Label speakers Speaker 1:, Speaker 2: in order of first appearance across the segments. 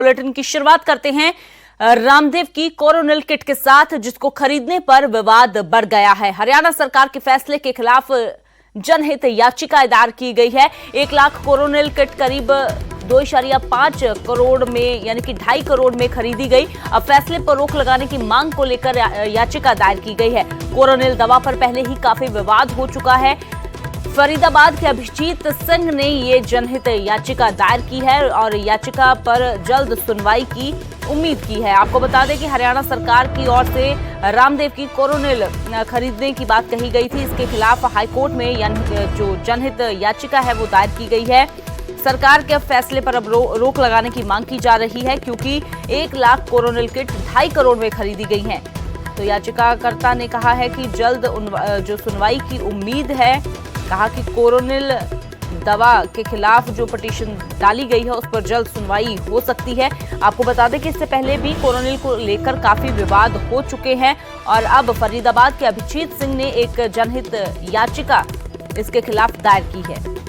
Speaker 1: Bulletin की शुरुआत करते हैं रामदेव की कोरोनिल किट के साथ, जिसको खरीदने पर विवाद बढ़ गया है। हरियाणा सरकार के फैसले के खिलाफ जनहित याचिका दायर की गई है। 1 लाख कोरोनिल किट करीब 2.5 करोड़ में यानी कि 2.5 करोड़ में खरीदी गई। अब फैसले पर रोक लगाने की मांग को लेकर याचिका दायर की गई है। कोरोनिल दवा पर पहले ही काफी विवाद हो चुका है। फरीदाबाद के अभिजीत सिंह ने ये जनहित याचिका दायर की है और याचिका पर जल्द सुनवाई की उम्मीद की है। आपको बता दें कि हरियाणा सरकार की ओर से रामदेव की कोरोनिल खरीदने की बात कही गई थी। इसके खिलाफ हाईकोर्ट में यानी जो जनहित याचिका है वो दायर की गई है। सरकार के फैसले पर अब रोक लगाने की मांग की जा रही है, क्योंकि 1 लाख कोरोनिल किट 2.5 करोड़ में खरीदी गई हैं। तो याचिकाकर्ता ने कहा है कि जल्द जो सुनवाई की उम्मीद है। कहा कि कोरोनिल दवा के खिलाफ जो पिटीशन डाली गई है उस पर जल्द सुनवाई हो सकती है। आपको बता दें कि इससे पहले भी कोरोनिल को लेकर काफी विवाद हो चुके हैं और अब फरीदाबाद के अभिजीत सिंह ने एक जनहित याचिका इसके खिलाफ दायर की है।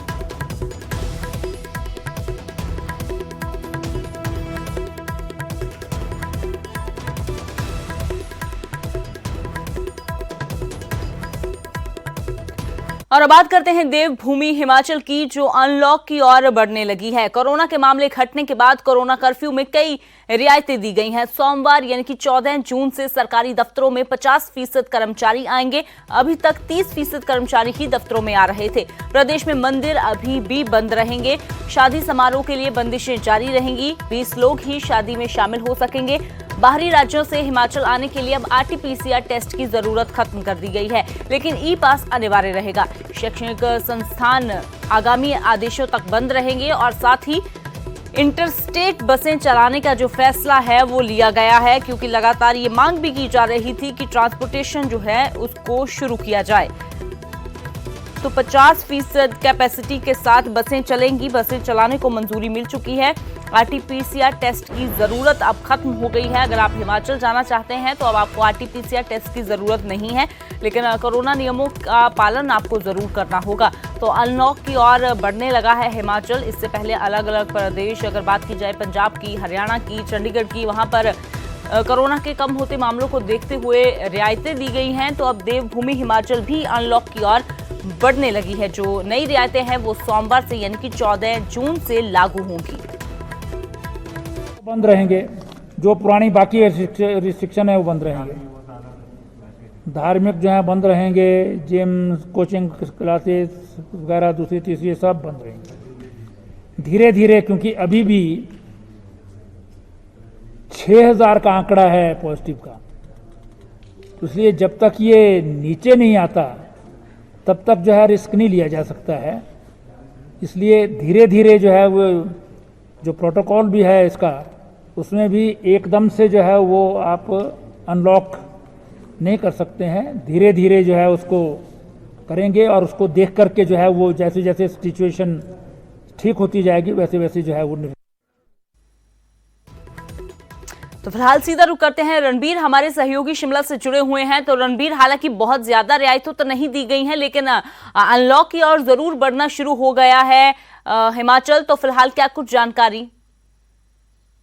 Speaker 1: और अब बात करते हैं देवभूमि हिमाचल की, जो अनलॉक की ओर बढ़ने लगी है। कोरोना के मामले घटने के बाद कोरोना कर्फ्यू में कई रियायतें दी गई हैं। सोमवार यानी कि 14 जून से सरकारी दफ्तरों में 50% कर्मचारी आएंगे। अभी तक 30% कर्मचारी ही दफ्तरों में आ रहे थे। प्रदेश में मंदिर अभी भी बंद रहेंगे। शादी समारोह के लिए बंदिशें जारी रहेंगी। 20 लोग ही शादी में शामिल हो सकेंगे। बाहरी राज्यों से हिमाचल आने के लिए अब RT-PCR टेस्ट की जरूरत खत्म कर दी गई है, लेकिन ई-पास अनिवार्य रहेगा। शैक्षणिक संस्थान आगामी आदेशों तक बंद रहेंगे और साथ ही इंटरस्टेट बसें चलाने का जो फैसला है वो लिया गया है, क्योंकि लगातार ये मांग भी की जा रही थी कि ट्रांसपोर्टेशन जो है उसको शुरू किया जाए। तो 50% कैपेसिटी के साथ बसें चलेंगी। बसें चलाने को मंजूरी मिल चुकी है। RT-PCR टेस्ट की जरूरत अब खत्म हो गई है। अगर आप हिमाचल जाना चाहते हैं तो अब आपको RT-PCR टेस्ट की जरूरत नहीं है, लेकिन कोरोना नियमों का पालन आपको जरूर करना होगा। तो अनलॉक की ओर बढ़ने लगा है हिमाचल। इससे पहले अलग अलग प्रदेश, अगर बात की जाए पंजाब की, हरियाणा की, चंडीगढ़ की, वहां पर कोरोना के कम होते मामलों को देखते हुए रियायतें दी गई हैं। तो अब देवभूमि हिमाचल भी अनलॉक की ओर बढ़ने लगी है। जो नई रियायतें हैं वो सोमवार से यानी कि 14 जून से लागू होंगी।
Speaker 2: बंद रहेंगे। जो पुरानी बाकी रिस्ट्रिक्शन है वो बंद रहेंगे। धार्मिक जो है बंद रहेंगे। जिम, कोचिंग क्लासेस वगैरह दूसरी तीसरी सब बंद रहेंगे धीरे धीरे, क्योंकि अभी भी 6000 का आंकड़ा है पॉजिटिव का। इसलिए जब तक ये नीचे नहीं आता तब तक जो है रिस्क नहीं लिया जा सकता है। इसलिए धीरे धीरे जो है वो जो प्रोटोकॉल भी है इसका, उसमें भी एकदम से जो है वो आप अनलॉक नहीं कर सकते हैं। धीरे धीरे जो है उसको करेंगे और उसको देख करके जो है वो जैसे जैसे सिचुएशन ठीक होती जाएगी वैसे वैसे जो है वो।
Speaker 1: तो फिलहाल सीधा रुक करते हैं। रणबीर हमारे सहयोगी शिमला से जुड़े हुए हैं। तो रणबीर, हालांकि बहुत ज्यादा रियायतें तो नहीं दी गई हैं, लेकिन अनलॉक की ओर जरूर बढ़ना शुरू हो गया है हिमाचल। तो फिलहाल क्या कुछ जानकारी?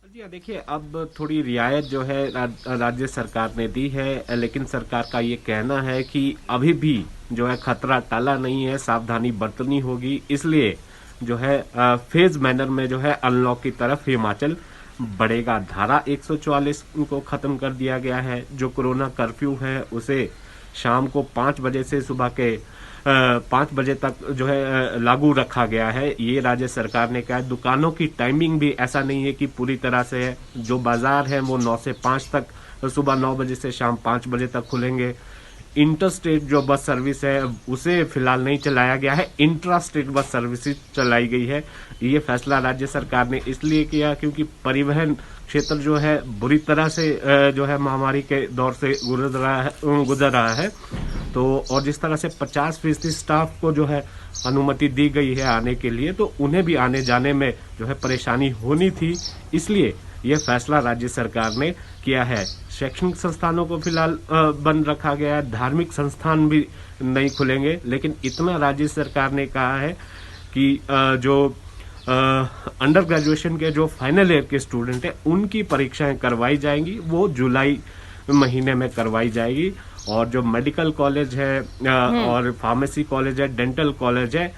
Speaker 3: जी देखिए, अब थोड़ी रियायत जो है राज्य सरकार ने दी है, लेकिन सरकार का ये कहना है कि अभी भी जो है खतरा टाला नहीं है, सावधानी बरतनी होगी। इसलिए जो है फेज मैनर में जो है अनलॉक की तरफ हिमाचल बढ़ेगा। धारा 144 को खत्म कर दिया गया है। जो कोरोना कर्फ्यू है उसे शाम को 5 बजे से सुबह के 5 बजे तक जो है लागू रखा गया है। ये राज्य सरकार ने कहा है। दुकानों की टाइमिंग भी ऐसा नहीं है कि पूरी तरह से है। जो बाजार है वो 9 से 5 तक, सुबह 9 बजे से शाम 5 बजे तक खुलेंगे। इंटरस्टेट जो बस सर्विस है उसे फिलहाल नहीं चलाया गया है। इंट्रा स्टेट बस सर्विस चलाई गई है। ये फैसला राज्य सरकार ने इसलिए किया क्योंकि परिवहन क्षेत्र जो है बुरी तरह से जो है महामारी के दौर से गुजर रहा है। तो और जिस तरह से 50% स्टाफ को जो है अनुमति दी गई है आने के लिए, तो उन्हें भी आने जाने में जो है परेशानी होनी थी। इसलिए यह फैसला राज्य सरकार ने किया है। शैक्षणिक संस्थानों को फिलहाल बंद रखा गया है। धार्मिक संस्थान भी नहीं खुलेंगे, लेकिन इतना राज्य सरकार ने कहा है कि जो अंडर ग्रेजुएशन के जो फाइनल ईयर के स्टूडेंट हैं उनकी परीक्षाएं करवाई जाएंगी, वो जुलाई महीने में करवाई जाएगी। और जो मेडिकल कॉलेज है और फार्मेसी कॉलेज है, डेंटल कॉलेज है,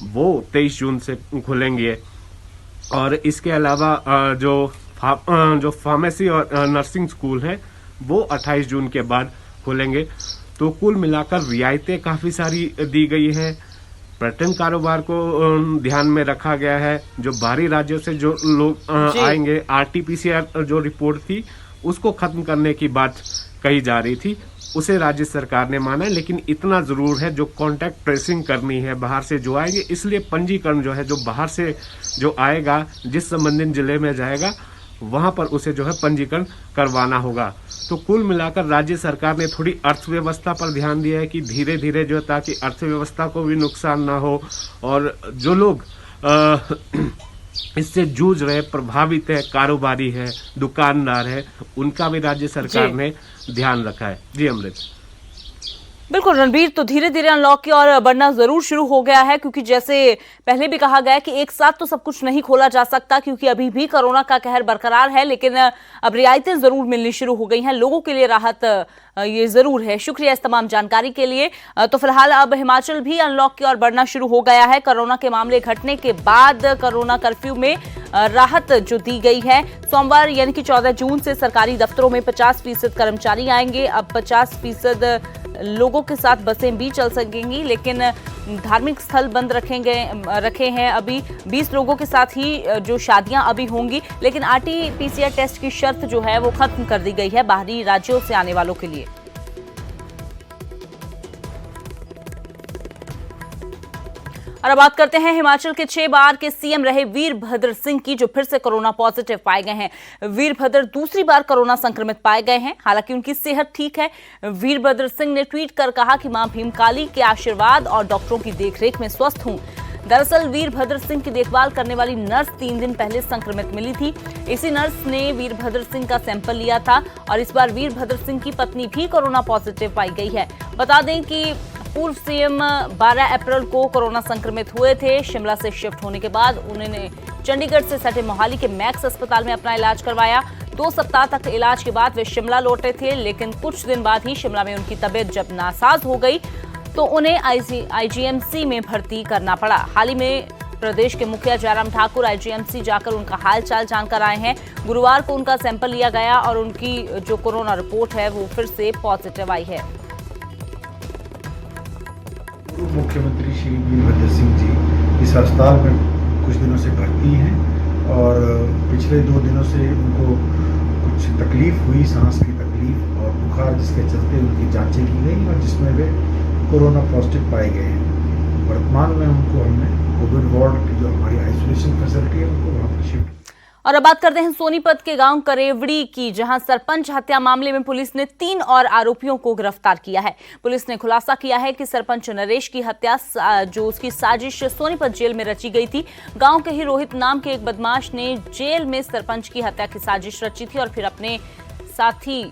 Speaker 3: वो 23 जून से खुलेंगे। और इसके अलावा जो फार्मेसी और नर्सिंग स्कूल है वो 28 जून के बाद खुलेंगे। तो कुल मिलाकर रियायतें काफ़ी सारी दी गई है। पर्यटन कारोबार को ध्यान में रखा गया है। जो बाहरी राज्यों से जो लोग आएंगे, RT-PCR जो रिपोर्ट थी उसको खत्म करने की बात कही जा रही थी, उसे राज्य सरकार ने माना है। लेकिन इतना जरूर है, जो कॉन्टैक्ट ट्रेसिंग करनी है बाहर से जो आएंगे, इसलिए पंजीकरण जो है, जो बाहर से जो आएगा, जिस संबंधित जिले में जाएगा वहां पर उसे जो है पंजीकरण करवाना होगा। तो कुल मिलाकर राज्य सरकार ने थोड़ी अर्थव्यवस्था पर ध्यान दिया है कि धीरे धीरे जो, ताकि अर्थव्यवस्था को भी नुकसान ना हो, और जो लोग इससे जूझ रहे, प्रभावित है, कारोबारी है, दुकानदार है, उनका भी राज्य सरकार ने ध्यान रखा है। जी अमृत।
Speaker 1: बिल्कुल रणबीर, तो धीरे धीरे अनलॉक की ओर बढ़ना जरूर शुरू हो गया है, क्योंकि जैसे पहले भी कहा गया कि एक साथ तो सब कुछ नहीं खोला जा सकता, क्योंकि अभी भी कोरोना का कहर बरकरार है। लेकिन अब रियायतें जरूर मिलनी शुरू हो गई हैं, लोगों के लिए राहत ये जरूर है। शुक्रिया इस तमाम जानकारी के लिए। तो फिलहाल अब हिमाचल भी अनलॉक की ओर बढ़ना शुरू हो गया है। कोरोना के मामले घटने के बाद कोरोना कर्फ्यू में राहत जो दी गई है, सोमवार यानी कि 14 जून से सरकारी दफ्तरों में 50% कर्मचारी आएंगे। अब 50% लोगों के साथ बसें भी चल सकेंगी, लेकिन धार्मिक स्थल बंद रखे हैं। अभी 20 लोगों के साथ ही जो शादियां अभी होंगी, लेकिन RT-PCR टेस्ट की शर्त जो है वो खत्म कर दी गई है बाहरी राज्यों से आने वालों के लिए। और अब बात करते हैं हिमाचल के 6 बार के CM रहे वीरभद्र सिंह की, जो फिर से कोरोना पॉजिटिव पाए गए हैं। वीरभद्र दूसरी बार कोरोना संक्रमित पाए गए हैं, हालांकि उनकी सेहत ठीक है। वीरभद्र सिंह ने ट्वीट कर कहा कि मां भीमकाली के आशीर्वाद और डॉक्टरों की देखरेख में स्वस्थ हूं। दरअसल वीरभद्र सिंह की देखभाल करने वाली नर्स 3 दिन पहले संक्रमित मिली थी। इसी नर्स ने वीरभद्र सिंह का सैंपल लिया था और इस बार वीरभद्र सिंह की पत्नी भी कोरोना पॉजिटिव पाई गई है। बता दें कि पूर्व CM 12 अप्रैल को कोरोना संक्रमित हुए थे। शिमला से शिफ्ट होने के बाद उन्होंने चंडीगढ़ से सटे मोहाली के मैक्स अस्पताल में अपना इलाज करवाया। 2 सप्ताह तक इलाज के बाद वे शिमला लौटे थे, लेकिन कुछ दिन बाद ही शिमला में उनकी तबीयत जब नासाज हो गई तो उन्हें IGMC में भर्ती करना पड़ा। हाल ही में प्रदेश के मुखिया जयराम ठाकुर IGMC जाकर उनका हालचाल जानकर आए हैं। गुरुवार को उनका सैंपल लिया गया और उनकी जो कोरोना रिपोर्ट है वो फिर से पॉजिटिव आई है।
Speaker 4: मुख्यमंत्री श्री वीरभद्र सिंह जी इस अस्पताल में कुछ दिनों से भर्ती हैं और पिछले 2 दिनों से उनको कुछ तकलीफ हुई, सांस की तकलीफ और बुखार, जिसके चलते उनकी जांचें की गई और जिसमें वे कोरोना पॉजिटिव पाए गए हैं। वर्तमान में उनको हमने कोविड वार्ड की जो हमारी आइसोलेशन फैसिलिटी है उनको वहाँ पर शिफ्ट।
Speaker 1: और अब बात करते हैं सोनीपत के गांव करेवड़ी की, जहां सरपंच हत्या मामले में पुलिस ने 3 और आरोपियों को गिरफ्तार किया है। पुलिस ने खुलासा किया है कि सरपंच नरेश की हत्या जो उसकी साजिश सोनीपत जेल में रची गई थी। गांव के ही रोहित नाम के एक बदमाश ने जेल में सरपंच की हत्या की साजिश रची थी और फिर अपने साथी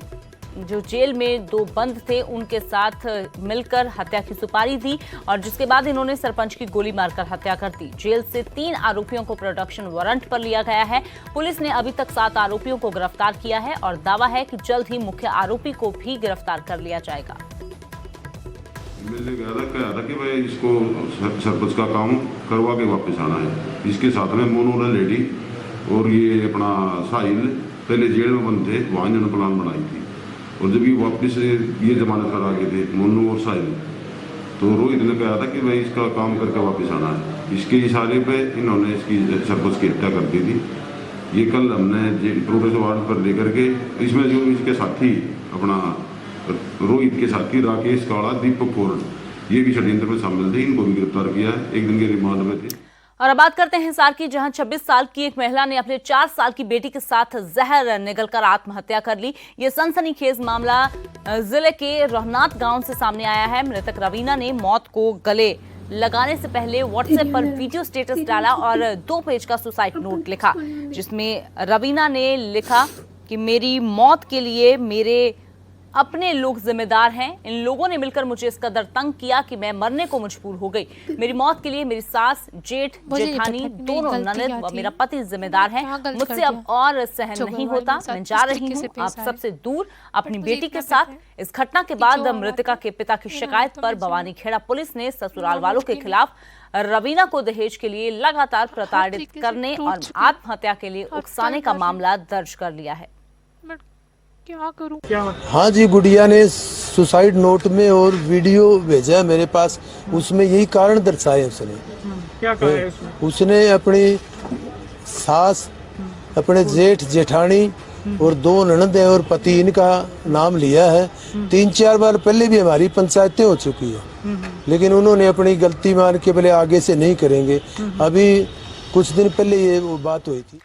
Speaker 1: जो जेल में 2 बंद थे उनके साथ मिलकर हत्या की सुपारी दी और जिसके बाद इन्होंने सरपंच की गोली मारकर हत्या कर दी। जेल से 3 आरोपियों को प्रोडक्शन वारंट पर लिया गया है। पुलिस ने अभी तक 7 आरोपियों को गिरफ्तार किया है और दावा है कि जल्द ही मुख्य आरोपी को भी गिरफ्तार कर लिया जाएगा।
Speaker 5: मिलने गया था कि भाई इसको सरपंच का काम करवा के वापस आना है। इसके साथ में मोनोला लेडी और ये अपना साहिल पहले जेल में बंद थे, वहाँ इन्होंने प्लान बनाई थी और जब ये वापस ये जमानत करा के थे मोनू और साहिल, तो रोहित ने कहा था कि भाई इसका काम करके वापस आना है। इसके इशारे पे इन्होंने इसकी सरपंच की हत्या कर दी थी। ये कल हमने प्रोग्रेस वार्ड पर लेकर के, इसमें जो इसके साथी अपना रोहित के साथी राकेश काड़ा, दीपक फोर्ड, ये भी षड्यंत्र में शामिल थे। इनको भी गिरफ्तार किया है, 1 दिन के रिमांड में थे।
Speaker 1: और अब बात करते हैं हिसार की, जहां 26 साल की एक महिला ने अपने 4 साल की बेटी के साथ जहर निगलकर आत्महत्या कर ली। ये सनसनीखेज मामला जिले के रोहनाथ गांव से सामने आया है। मृतक रवीना ने मौत को गले लगाने से पहले व्हाट्सएप पर वीडियो स्टेटस डाला और 2 पेज का सुसाइड नोट लिखा, जिसमें रवीना ने लिखा कि मेरी मौत के लिए मेरे अपने लोग जिम्मेदार हैं। इन लोगों ने मिलकर मुझे इस कदर तंग किया कि मैं मरने को मजबूर हो गई। मेरी मौत के लिए मेरी सास, जेठ, जेठानी, दोनों ननद व मेरा पति जिम्मेदार हैं। मुझसे अब और सहन नहीं होता। मैं जा रही हूँ आप सबसे दूर अपनी बेटी के साथ। इस घटना के बाद मृतका के पिता की शिकायत पर बवानीखेड़ा पुलिस ने ससुराल वालों के खिलाफ रवीना को दहेज के लिए लगातार प्रताड़ित करने और आत्महत्या के लिए उकसाने का मामला दर्ज कर लिया है।
Speaker 6: क्या करूं?
Speaker 7: हाँ जी, गुड़िया ने सुसाइड नोट में और वीडियो भेजा है मेरे पास, उसमें यही कारण दर्शाए उसने।
Speaker 6: क्या कहा है उसमें?
Speaker 7: उसने अपनी सास, अपने जेठ जेठानी और 2 ननद है और पति, इनका नाम लिया है। 3-4 बार पहले भी हमारी पंचायतें हो चुकी है, लेकिन उन्होंने अपनी गलती मान के बोले आगे से नहीं करेंगे। अभी कुछ दिन पहले ये वो बात हुई थी।